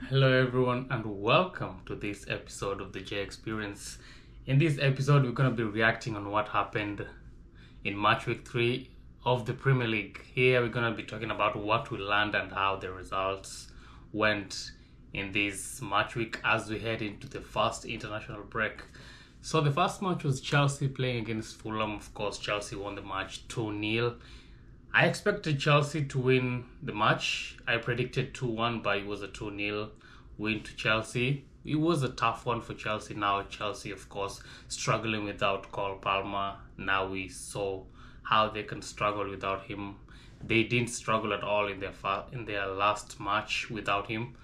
Hello everyone and welcome to this episode of the J Experience. In this episode we're going to be reacting on what happened in Matchweek 3 of the Premier League. Here we're going to be talking about what we learned and how the results went in this match week as we head into the first international break. So the first match was Chelsea playing against Fulham. Of course, Chelsea won the match 2-0. I expected Chelsea to win the match. I predicted 2-1, but it was a 2-0 win to Chelsea. It was a tough one for Chelsea. Now Chelsea, of course, struggling without Cole Palmer. Now we saw how they can struggle without him. They didn't struggle at all in their last match without him,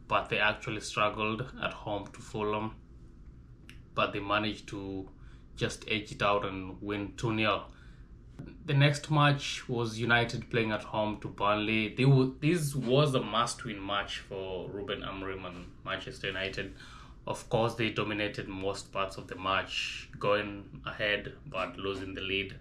but they actually struggled at home to Fulham. But they managed to just edge it out and win 2-0. The next match was United playing at home to Burnley. This was a must-win match for Ruben Amorim and Manchester United. Of course, they dominated most parts of the match, going ahead but losing the lead.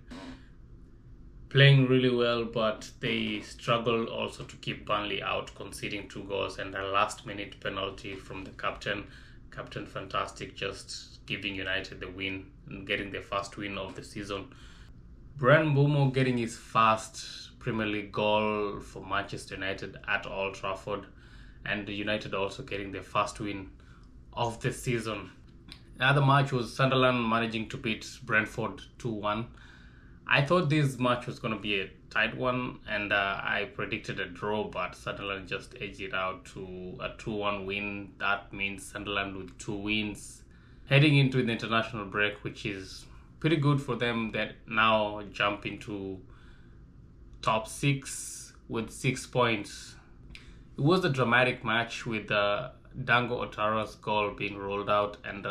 Playing really well, but they struggled also to keep Burnley out, conceding 2 goals and a last-minute penalty from the captain. Captain Fantastic just giving United the win and getting their first win of the season. Bryan Mbeumo getting his first Premier League goal for Manchester United at Old Trafford, and United also getting their first win of the season. The other match was Sunderland managing to beat Brentford 2-1. I thought this match was going to be a tight one, and I predicted a draw, but Sunderland just edged it out to a 2-1 win. That means Sunderland with 2 wins heading into the international break, which is pretty good for them. That now jump into top 6 with 6 points. It was a dramatic match with Dango Otara's goal being rolled out and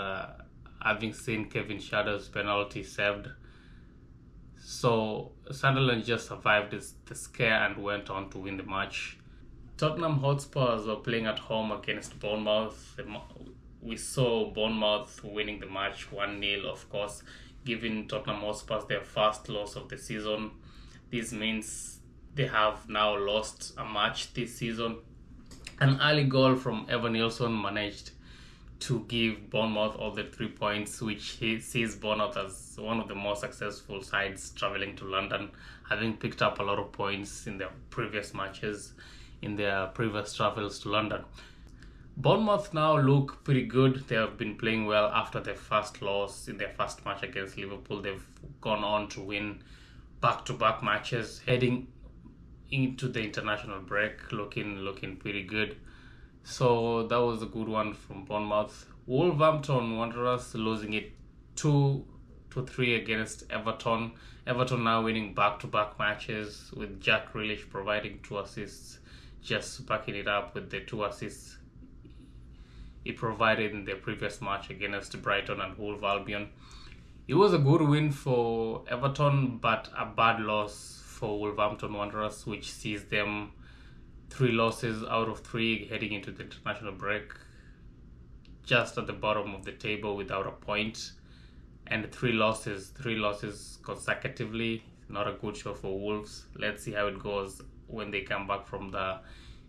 having seen Kevin Shadow's penalty saved. So Sunderland just survived the scare and went on to win the match. Tottenham Hotspurs were playing at home against Bournemouth. We saw Bournemouth winning the match 1-0, of course, giving Tottenham Hotspur their first loss of the season. This means they have now lost a match this season. An early goal from Evan Nilsson managed to give Bournemouth all the 3 points, which he sees Bournemouth as one of the more successful sides travelling to London, having picked up a lot of points in their previous matches, in their previous travels to London. Bournemouth now look pretty good. They have been playing well after their first loss in their first match against Liverpool. They've gone on to win back-to-back matches, heading into the international break, looking pretty good. So that was a good one from Bournemouth. Wolverhampton Wanderers losing it 2-3 against Everton. Everton now winning back-to-back matches with Jack Grealish providing 2 assists, just backing it up with the 2 assists he provided in the previous match against Brighton and Hove Albion. It was a good win for Everton, but a bad loss for Wolverhampton Wanderers, which sees them 3 losses out of 3 heading into the international break, just at the bottom of the table without a point, and 3 losses consecutively. Not a good show for Wolves. Let's see how it goes when they come back from the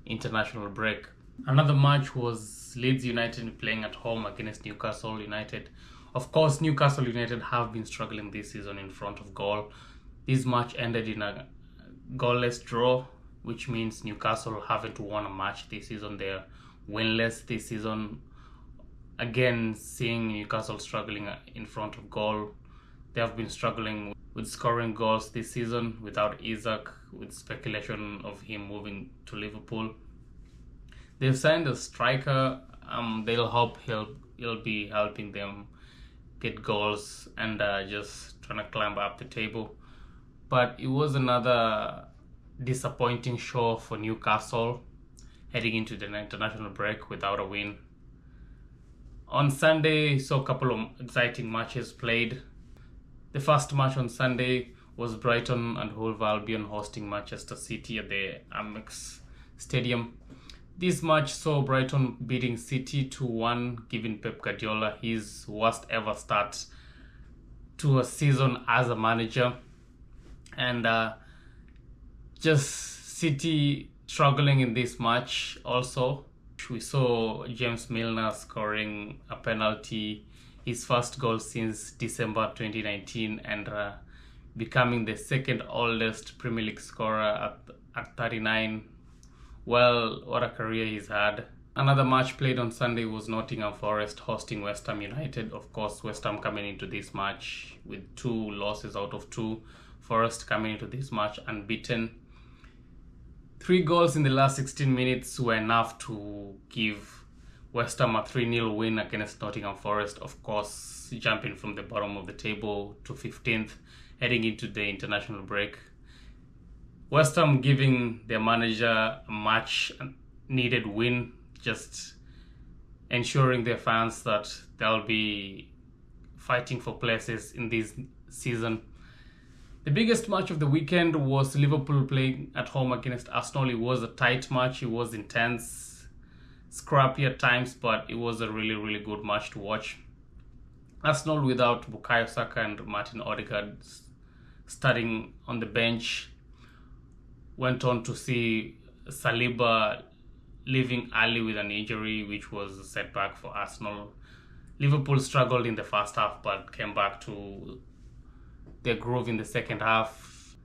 international break. Another match was Leeds United playing at home against Newcastle United. Of course, Newcastle United have been struggling this season in front of goal. This match ended in a goalless draw, which means Newcastle haven't won a match this season. They're winless this season. Again, seeing Newcastle struggling in front of goal. They have been struggling with scoring goals this season without Isak, with speculation of him moving to Liverpool. They've signed a striker. They'll hope he'll be helping them get goals and just trying to climb up the table. But it was another disappointing show for Newcastle heading into the international break without a win. On Sunday, saw a couple of exciting matches played. The first match on Sunday was Brighton and Hove Albion hosting Manchester City at the Amex Stadium. This match saw Brighton beating City 2-1, giving Pep Guardiola his worst ever start to a season as a manager. And just City struggling in this match also. We saw James Milner scoring a penalty, his first goal since December 2019, and becoming the second oldest Premier League scorer at 39. Well, what a career he's had. Another match played on Sunday was Nottingham Forest hosting West Ham United. Of course, West Ham coming into this match with 2 losses out of 2. Forest coming into this match unbeaten. 3 goals in the last 16 minutes were enough to give West Ham a 3-0 win against Nottingham Forest. Of course, jumping from the bottom of the table to 15th, heading into the international break. West Ham giving their manager a much-needed win, just ensuring their fans that they'll be fighting for places in this season. The biggest match of the weekend was Liverpool playing at home against Arsenal. It was a tight match. It was intense, scrappy at times, but it was a really, really good match to watch. Arsenal without Bukayo Saka and Martin Odegaard starting on the bench, went on to see Saliba leaving early with an injury, which was a setback for Arsenal. Liverpool struggled in the first half but came back to their groove in the second half.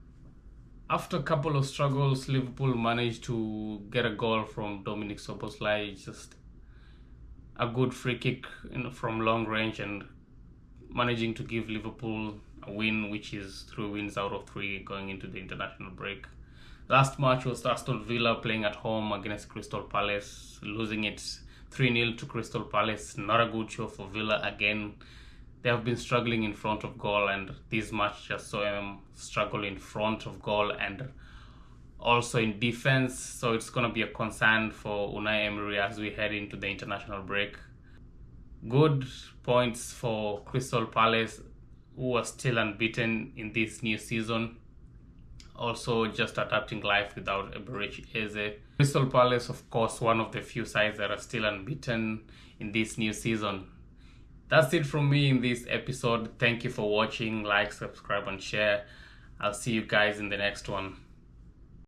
After a couple of struggles, Liverpool managed to get a goal from Dominic Szoboszlai, just a good free kick from long range, and managing to give Liverpool a win, which is 3 wins out of 3 going into the international break. Last match was Aston Villa playing at home against Crystal Palace, losing it 3-0 to Crystal Palace. Not a good show for Villa again. They have been struggling in front of goal, and this match just saw them struggle in front of goal and also in defense. So it's going to be a concern for Unai Emery as we head into the international break. Good points for Crystal Palace, who are still unbeaten in this new season. Also just adapting life without Eberechi Eze. Crystal Palace, of course, one of the few sides that are still unbeaten in this new season. That's it from me in this episode. Thank you for watching. Like, subscribe and share. I'll see you guys in the next one.